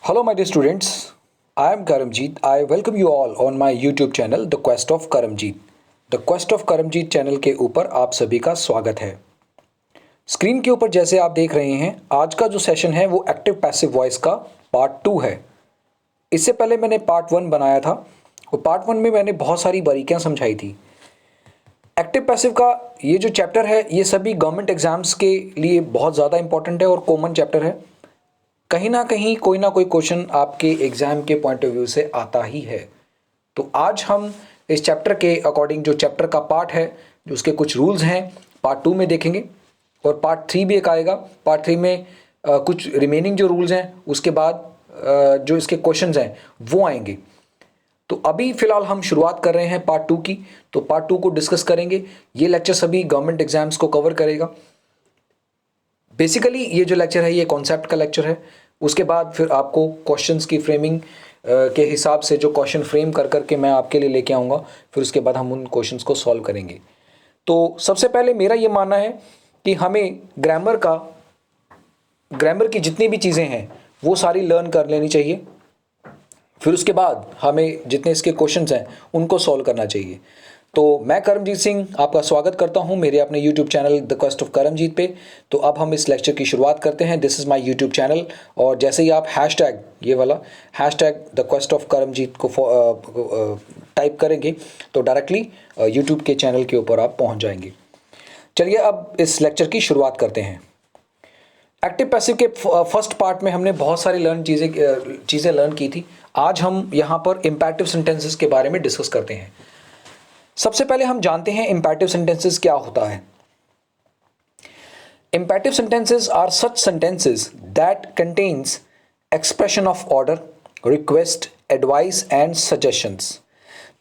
Hello, my dear students. I am Karamjeet. I welcome you all on my YouTube channel, The Quest of Karamjeet. The Quest of Karamjeet channel के ऊपर आप सभी का स्वागत है। Screen के ऊपर जैसे आप देख रहे हैं, आज का जो सेशन है वो एक्टिव पैसिव वॉइस का पार्ट 2 है। इससे पहले मैंने पार्ट 1 बनाया था और पार्ट 1 में मैंने बहुत सारी बारीकियां समझाई थी। एक्टिव पैसिव का ये जो चैप्टर है ये सभी गवर्नमेंट एग्जाम्स के लिए बहुत ज़्यादा इंपॉर्टेंट है और कॉमन चैप्टर है। कहीं ना कहीं कोई ना कोई क्वेश्चन आपके एग्जाम के पॉइंट ऑफ व्यू से आता ही है। तो आज हम इस चैप्टर के अकॉर्डिंग जो चैप्टर का पार्ट है, जो उसके कुछ रूल्स हैं, पार्ट 2 में देखेंगे और पार्ट 3 भी एक आएगा। पार्ट 3 में कुछ रिमेनिंग जो रूल्स हैं उसके बाद जो इसके क्वेश्चंस हैं वो आएंगे। तो अभी फ़िलहाल हम शुरुआत कर रहे हैं पार्ट 2 की। तो पार्ट 2 को डिस्कस करेंगे। ये लेक्चर सभी गवर्नमेंट एग्जाम्स को कवर करेगा। बेसिकली ये जो लेक्चर है ये कॉन्सेप्ट का लेक्चर है। उसके बाद फिर आपको क्वेश्चंस की फ्रेमिंग के हिसाब से जो क्वेश्चन फ्रेम कर करके मैं आपके लिए लेके आऊँगा, फिर उसके बाद हम उन क्वेश्चंस को सॉल्व करेंगे। तो सबसे पहले मेरा ये मानना है कि हमें ग्रामर की जितनी भी चीज़ें हैं वो सारी लर्न कर लेनी चाहिए। फिर उसके बाद हमें जितने इसके क्वेश्चंस हैं उनको सॉल्व करना चाहिए। तो मैं करमजीत सिंह आपका स्वागत करता हूं मेरे अपने YouTube channel the quest of Karamjeet पे। तो अब हम इस लेक्चर की शुरुआत करते हैं। This is my YouTube channel और जैसे ही आप हैशटैग ये वाला hashtag the quest of Karamjeet को टाइप करेंगे तो डायरेक्टली YouTube के चैनल के ऊपर आप पहुंच जाएंगे। चलिए अब इस लेक्चर की शुरुआत करते हैं। एक्टिव पैसिव के फर्स्ट पार्ट में हमने बहुत सारी चीज़ें लर्न की थी। आज हम यहाँ पर इम्पेरेटिव सेंटेंसेस के बारे में डिस्कस करते हैं। सबसे पहले हम जानते हैं इम्पेरेटिव सेंटेंसेस क्या होता है। Imperative sentences are such sentences that contains expression of order, request, advice and suggestions.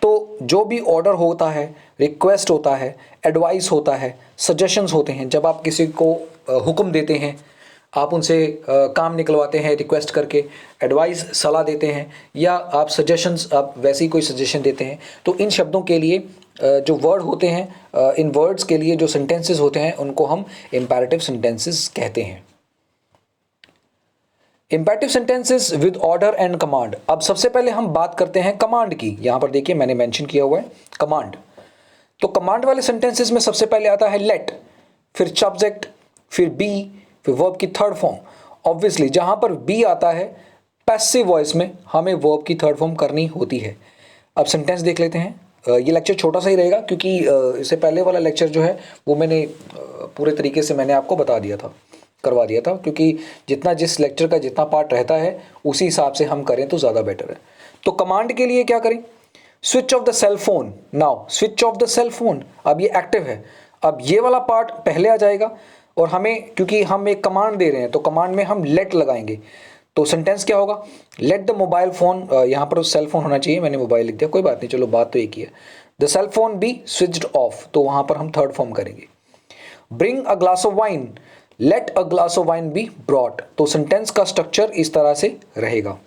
तो जो भी ऑर्डर होता है, रिक्वेस्ट होता है, एडवाइस होता है, सजेशंस होते हैं। जब आप किसी को हुक्म देते हैं, आप उनसे काम निकलवाते हैं रिक्वेस्ट करके, एडवाइस सलाह देते हैं, या आप सजेशंस आप वैसे ही कोई सजेशन देते हैं, तो इन शब्दों के लिए जो वर्ड होते हैं, इन वर्ड्स के लिए जो सेंटेंसेस होते हैं उनको हम इम्पेरेटिव सेंटेंसेस कहते हैं। Imperative sentences with order and command. अब सबसे पहले हम बात करते हैं कमांड की। यहां पर देखिए मैंने मेंशन किया हुआ है कमांड। तो कमांड वाले सेंटेंसेस में सबसे पहले आता है लेट, फिर सब्जेक्ट, फिर बी, फिर वर्ब की थर्ड फॉर्म। ऑब्वियसली जहां पर बी आता है पैसिव वॉइस में हमें वर्ब की थर्ड फॉर्म करनी होती है। अब सेंटेंस देख लेते हैं। ये लेक्चर छोटा सा ही रहेगा क्योंकि इससे पहले वाला लेक्चर जो है वो मैंने पूरे तरीके से मैंने आपको करवा दिया था, क्योंकि जिस लेक्चर का जितना पार्ट रहता है उसी हिसाब से हम करें तो ज़्यादा बेटर है। तो कमांड के लिए क्या करें? Switch off the cell phone. Now switch off the cell phone, अब ये एक्टिव है। अब ये वाला पार्ट पहले आ जाएगा और हमें, क्योंकि हम एक कमांड दे रहे हैं तो कमांड में हम लेट लगाएंगे। तो सेंटेंस क्या होगा? लेट द मोबाइल फोन, यहाँ पर सेल फोन होना चाहिए, मैंने मोबाइल लिख दिया, कोई बात नहीं, चलो बात तो एक ही है। The cell phone be switched off, तो वहाँ पर हम थर्ड फॉर्म करेंगे। Bring a glass of wine, let a glass of wine be brought. तो सेंटेंस का स्ट्रक्चर इस तरह से रहेगा।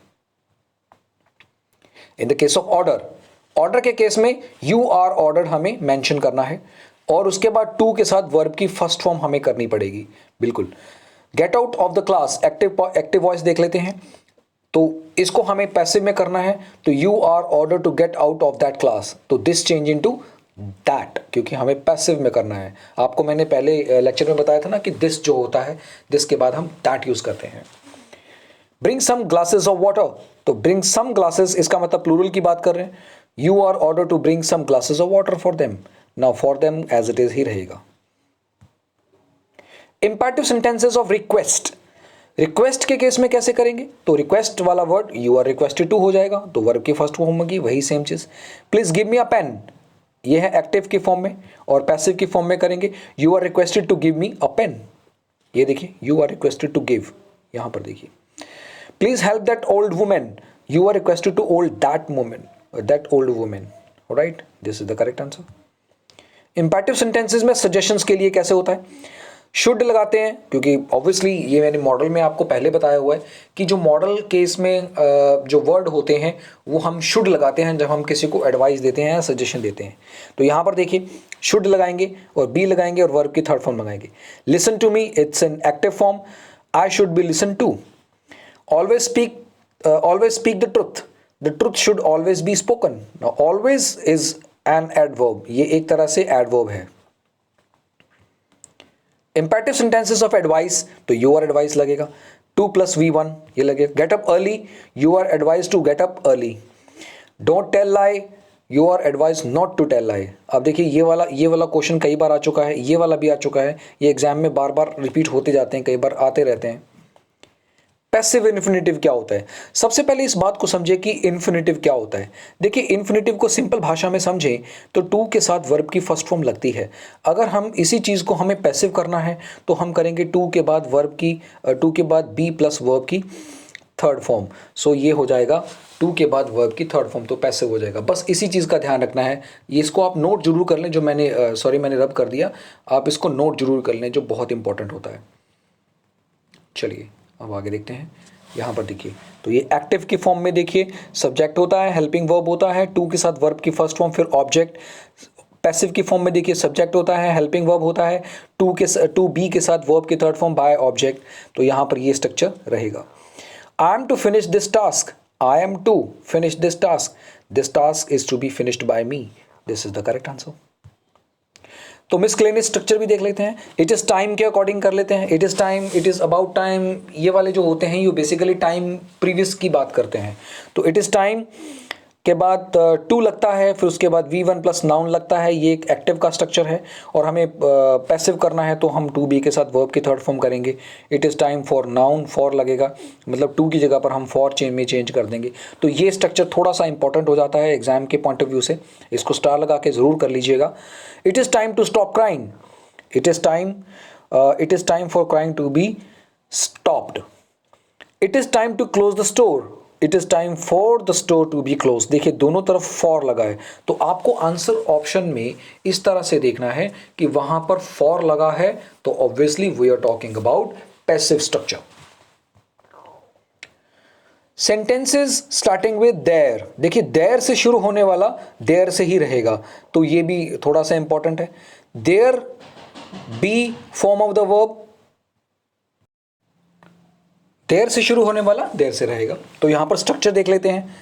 In the case of order के केस में यू आर ऑर्डर हमें मेंशन करना है और उसके बाद टू के साथ वर्ब की फर्स्ट फॉर्म हमें करनी पड़ेगी। बिल्कुल। Gate out of the class, active voice देख लेते हैं। तो इसको हमें पैसिव में करना है, तो you are order to get out of that class. तो दिस चेंज इनटू दैट, क्योंकि हमें पैसिव में करना है। आपको मैंने पहले लेक्चर में बताया था ना कि दिस जो होता है, दिस के बाद हम दैट यूज करते हैं। Bring some glasses of water, तो ब्रिंग सम ग्लासेस इसका मतलब प्लूरल की बात कर रहे हैं। You are order to bring some glasses of water for them. Now for them as it is ही रहेगा। इंपैरेटिव सेंटेंसेस ऑफ रिक्वेस्ट के केस में कैसे करेंगे? तो रिक्वेस्ट वाला word you are requested to हो जाएगा, तो वर्ब की फर्स्ट फॉर्म होगी वही सेम चीज। Please give me a pen, ये है एक्टिव की फॉर्म में, और पैसिव की फॉर्म में करेंगे you are requested to give me a pen. ये देखिए you are requested to give, यहां पर देखिए। Please help that old women, you are requested to old that old women. Right, this is the correct answer. Imperative sentences में suggestions के लिए कैसे होता है? शुड लगाते हैं, क्योंकि ऑब्वियसली ये मैंने मॉडल में आपको पहले बताया हुआ है कि जो मॉडल केस में जो वर्ड होते हैं वो हम शुड लगाते हैं जब हम किसी को एडवाइस देते हैं या सजेशन देते हैं। तो यहाँ पर देखिए शुड लगाएंगे और बी लगाएंगे और वर्ब की थर्ड फॉर्म लगाएंगे। Listen to me, it's an active form, I should be listen to. Always speak always speak the truth. The truth should always be spoken. Now always is an adverb, ये एक तरह से adverb है. Imperative sentences of advice, तो your advice लगेगा. 2 plus V1 ये लगेगा. Get up early, you are advised to get up early. Don't tell lie, you are advised not to tell lie. अब देखिए ये वाला क्वेश्चन कई बार आ चुका है, ये वाला भी आ चुका है, ये एग्जाम में बार बार रिपीट होते जाते हैं, कई बार आते रहते हैं. पैसिव इन्फिनेटिव क्या होता है? सबसे पहले इस बात को समझे कि इन्फिनेटिव क्या होता है. देखिए इन्फिनेटिव को सिंपल भाषा में समझें तो टू के साथ वर्ब की फर्स्ट फॉर्म लगती है. अगर हम इसी चीज़ को हमें पैसिव करना है तो हम करेंगे टू के बाद बी प्लस वर्ब की थर्ड फॉर्म. सो ये हो जाएगा टू के बाद वर्ब की थर्ड फॉर्म, तो पैसिव हो जाएगा. बस इसी चीज़ का ध्यान रखना है. ये इसको आप नोट जरूर कर लें, जो मैंने रब कर दिया, आप इसको नोट जरूर कर लें, जो बहुत इंपॉर्टेंट होता है. चलिए अब आगे देखते हैं. यहाँ पर देखिए तो ये एक्टिव की फॉर्म में देखिए सब्जेक्ट होता है, हेल्पिंग वर्ब होता है, टू के साथ वर्ब की फर्स्ट फॉर्म, फिर ऑब्जेक्ट. पैसिव की फॉर्म में देखिए सब्जेक्ट होता है, हेल्पिंग वर्ब होता है, टू बी के साथ वर्ब की थर्ड फॉर्म बाय ऑब्जेक्ट. तो यहाँ पर ये स्ट्रक्चर रहेगा. I am to finish this task, I am to finish this task is to be finished by me. This is the correct answer. तो miscellaneous structure भी देख लेते हैं. इट इज़ टाइम के अकॉर्डिंग कर लेते हैं. It is time, it is about time, ये वाले जो होते हैं ये बेसिकली टाइम प्रीवियस की बात करते हैं. तो इट इज़ टाइम के बाद टू लगता है, फिर उसके बाद V1 प्लस नाउन लगता है. ये एक एक्टिव का स्ट्रक्चर है. और हमें पैसिव करना है तो हम टू बी के साथ वर्ब की थर्ड फॉर्म करेंगे. It is time for noun, for लगेगा, मतलब टू की जगह पर हम फॉर चेंज कर देंगे. तो ये स्ट्रक्चर थोड़ा सा इंपॉर्टेंट हो जाता है एग्जाम के पॉइंट ऑफ व्यू से. इसको स्टार लगा के ज़रूर कर लीजिएगा. It is time to stop crying, it is time for crying to be stopped. It is time to close the store, it is time for the store to be close. देखिए दोनों तरफ for लगा है, तो आपको answer option में इस तरह से देखना है कि वहां पर फॉर लगा है, तो obviously we are talking about passive structure. Sentences starting with there, देखिए देयर से शुरू होने वाला देयर से ही रहेगा, तो ये भी थोड़ा सा इंपॉर्टेंट है. There be form of the verb, there से शुरू होने वाला देयर से रहेगा. तो यहां पर स्ट्रक्चर देख लेते हैं.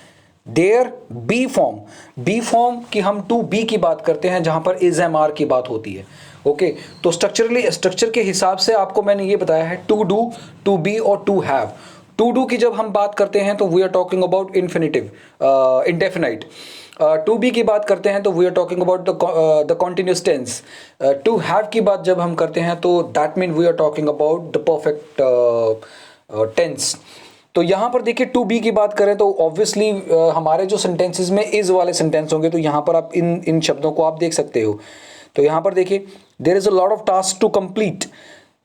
देयर बी फॉर्म की हम टू बी की बात करते हैं जहां पर इज एम आर की बात होती है. ओके, तो स्ट्रक्चर के हिसाब से आपको मैंने ये बताया है टू डू, टू बी और टू हैव. टू डू की जब हम बात करते हैं तो we are talking about infinitive, indefinite. To be की बात करते हैं तो we are talking about the continuous tense. To have की बात जब हम करते हैं तो that mean we are talking about the perfect tense. तो यहाँ पर देखिए टू बी की बात करें तो ऑब्वियसली हमारे जो सेंटेंसेस में इज वाले सेंटेंस होंगे, तो यहाँ पर आप इन शब्दों को आप देख सकते हो. तो यहाँ पर देखिए there is a lot of task to complete,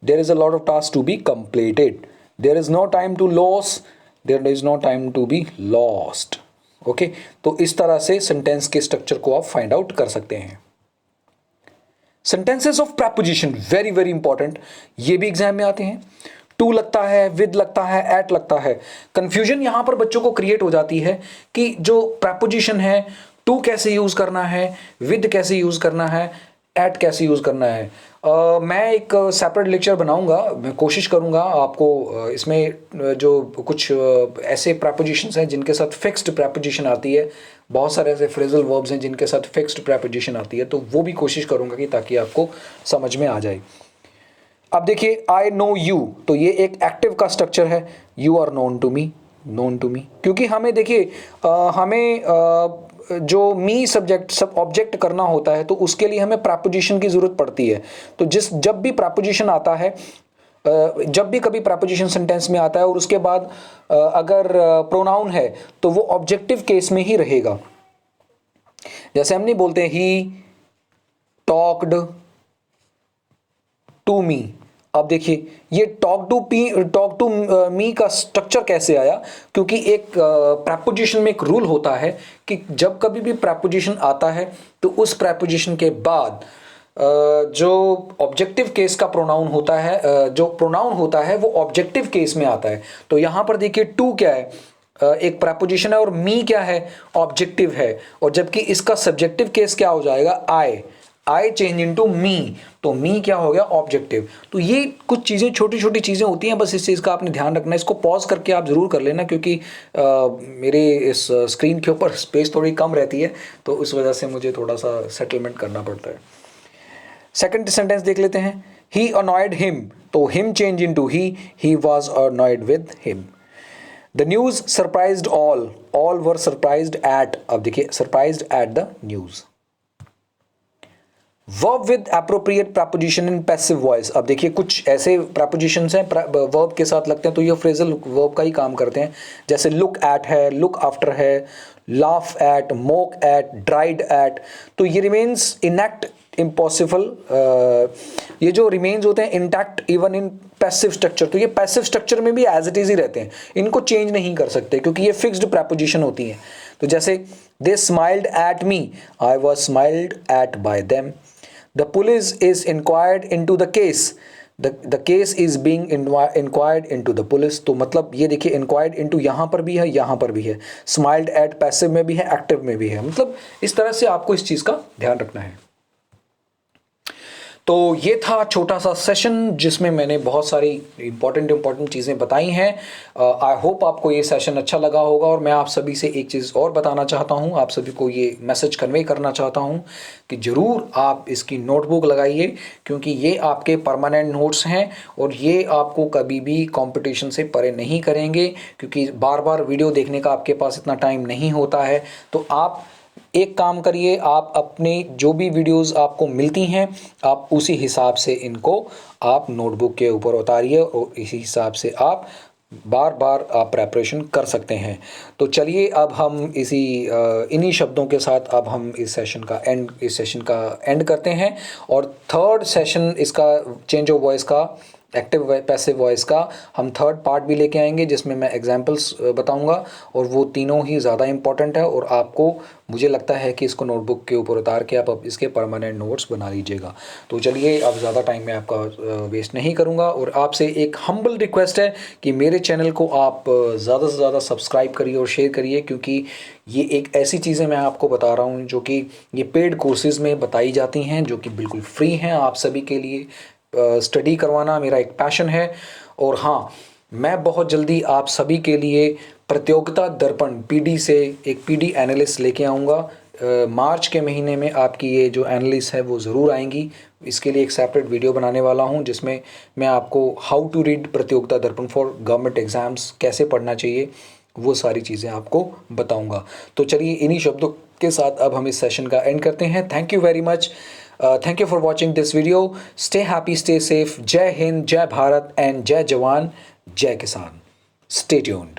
there is a lot of task to be completed, there is no time to lose, there is no time to be lost. Okay, तो इस तरह से sentence के structure को आप find out कर सकते हैं. Sentences of preposition very very important, ये भी एग्जाम में आते हैं. टू लगता है, विद लगता है, एट लगता है. कंफ्यूजन यहां पर बच्चों को क्रिएट हो जाती है कि जो प्रेपोजिशन है टू कैसे यूज करना है, विद कैसे यूज करना है, एट कैसे यूज करना है. मैं एक सेपरेट लेक्चर बनाऊंगा, मैं कोशिश करूंगा आपको इसमें जो कुछ ऐसे प्रेपोजिशंस हैं जिनके साथ फिक्स्ड प्रेपोजिशन आती है, बहुत सारे ऐसे फ्रेजल वर्ब्स हैं जिनके साथ फिक्स्ड प्रेपोजिशन आती है, तो वो भी कोशिश करूंगा कि ताकि आपको समझ में आ जाए. अब देखिए आई नो यू, तो ये एक एक्टिव का स्ट्रक्चर है. You are known to me, क्योंकि हमें देखिए हमें जो मी सब्जेक्ट सब ऑब्जेक्ट करना होता है तो उसके लिए हमें प्रेपोजिशन की ज़रूरत पड़ती है. तो जब भी प्रेपोजिशन आता है, जब भी कभी प्रेपोजिशन सेंटेंस में आता है और उसके बाद अगर प्रोनाउन है तो वो ऑब्जेक्टिव केस में ही रहेगा. जैसे हम नहीं बोलते ही टॉक्ड टू मी. अब देखिए ये टॉक टू मी का स्ट्रक्चर कैसे आया, क्योंकि एक प्रेपोजिशन में एक रूल होता है कि जब कभी भी प्रेपोजिशन आता है तो उस प्रेपोजिशन के बाद जो ऑब्जेक्टिव केस का प्रोनाउन होता है, जो प्रोनाउन होता है वो ऑब्जेक्टिव केस में आता है. तो यहां पर देखिए टू क्या है, एक प्रेपोजिशन है, और मी क्या है, ऑब्जेक्टिव है. और जबकि इसका सब्जेक्टिव केस क्या हो जाएगा, आई चेंज इनटू मी, तो मी क्या हो गया ऑब्जेक्टिव। तो ये कुछ चीज़ें छोटी छोटी चीज़ें होती हैं, बस इस चीज़ का आपने ध्यान रखना है। इसको पॉज करके आप ज़रूर कर लेना, क्योंकि मेरे इस स्क्रीन के ऊपर स्पेस थोड़ी कम रहती है, तो उस वजह से मुझे थोड़ा सा सेटलमेंट करना पड़ता है। सेकंड सेंटेंस देख लेते हैं, ही अनॉयड हिम, तो him change into he was annoyed with him. The news surprised all were surprised eight, अब देखिए surprised at the news. Verb with appropriate preposition in passive voice, अब देखिए कुछ ऐसे प्रपोजिशंस हैं वर्ब के साथ लगते हैं, तो ये फ्रेजल वर्ब का ही काम करते हैं। जैसे लुक एट है, लुक आफ्टर है, laugh at, mock at, deride at, तो ये रिमेन्स इनएक्ट, इम्पॉसिबल, ये जो रिमेन्स होते हैं intact even in passive structure, तो ये पैसिव स्ट्रक्चर में भी एज इट इज ही रहते हैं, इनको चेंज नहीं कर सकते क्योंकि ये फिक्स्ड प्रपोजिशन होती हैं। तो जैसे they smiled at me, I was smiled at by them. The police is inquired into the case. The case is being inquired into the police. तो मतलब ये देखिए inquired into यहाँ पर भी है, यहाँ पर भी है, smiled at passive में भी है, active में भी है, मतलब इस तरह से आपको इस चीज़ का ध्यान रखना है। तो ये था छोटा सा सेशन जिसमें मैंने बहुत सारी इंपॉर्टेंट चीज़ें बताई हैं। आई होप आपको ये सेशन अच्छा लगा होगा, और मैं आप सभी से एक चीज़ और बताना चाहता हूँ, आप सभी को ये मैसेज कन्वे करना चाहता हूँ कि ज़रूर आप इसकी नोटबुक लगाइए, क्योंकि ये आपके परमानेंट नोट्स हैं और ये आपको कभी भी कंपटीशन से परे नहीं करेंगे, क्योंकि बार बार वीडियो देखने का आपके पास इतना टाइम नहीं होता है। तो आप एक काम करिए, आप अपनी जो भी वीडियोस आपको मिलती हैं आप उसी हिसाब से इनको आप नोटबुक के ऊपर उतारिए, और इसी हिसाब से आप बार बार आप प्रेपरेशन कर सकते हैं। तो चलिए अब हम इन्हीं शब्दों के साथ अब हम इस सेशन का एंड करते हैं, और थर्ड सेशन इसका चेंज ऑफ वॉइस का, एक्टिव पैसिव वॉइस का हम थर्ड पार्ट भी लेके आएंगे, जिसमें मैं एग्जांपल्स बताऊंगा, और वो तीनों ही ज़्यादा इंपॉर्टेंट है, और आपको मुझे लगता है कि इसको नोटबुक के ऊपर उतार के आप इसके परमानेंट नोट्स बना लीजिएगा। तो चलिए अब ज़्यादा टाइम मैं आपका वेस्ट नहीं करूँगा, और आपसे एक हम्बल रिक्वेस्ट है कि मेरे चैनल को आप ज़्यादा से ज़्यादा सब्सक्राइब करिए और शेयर करिए, क्योंकि ये एक ऐसी चीज़ें मैं आपको बता रहा हूँ जो कि ये पेड कोर्सेज़ में बताई जाती हैं, जो कि बिल्कुल फ्री हैं आप सभी के लिए। स्टडी करवाना मेरा एक पैशन है। और हाँ, मैं बहुत जल्दी आप सभी के लिए प्रतियोगिता दर्पण पीडी से एक पीडी एनालिस्ट लेके आऊँगा। मार्च के महीने में आपकी ये जो एनालिस्ट है वो ज़रूर आएंगी। इसके लिए एक सेपरेट वीडियो बनाने वाला हूँ, जिसमें मैं आपको हाउ टू रीड प्रतियोगिता दर्पण फॉर गवर्नमेंट एग्ज़ाम्स, कैसे पढ़ना चाहिए, वो सारी चीज़ें आपको बताऊँगा। तो चलिए इन्हीं शब्दों के साथ अब हम इस सेशन का एंड करते हैं। Thank you very much. Thank you for watching this video. Stay happy, stay safe. Jai Hind, Jai Bharat, and Jai Jawan, Jai Kisan. Stay tuned.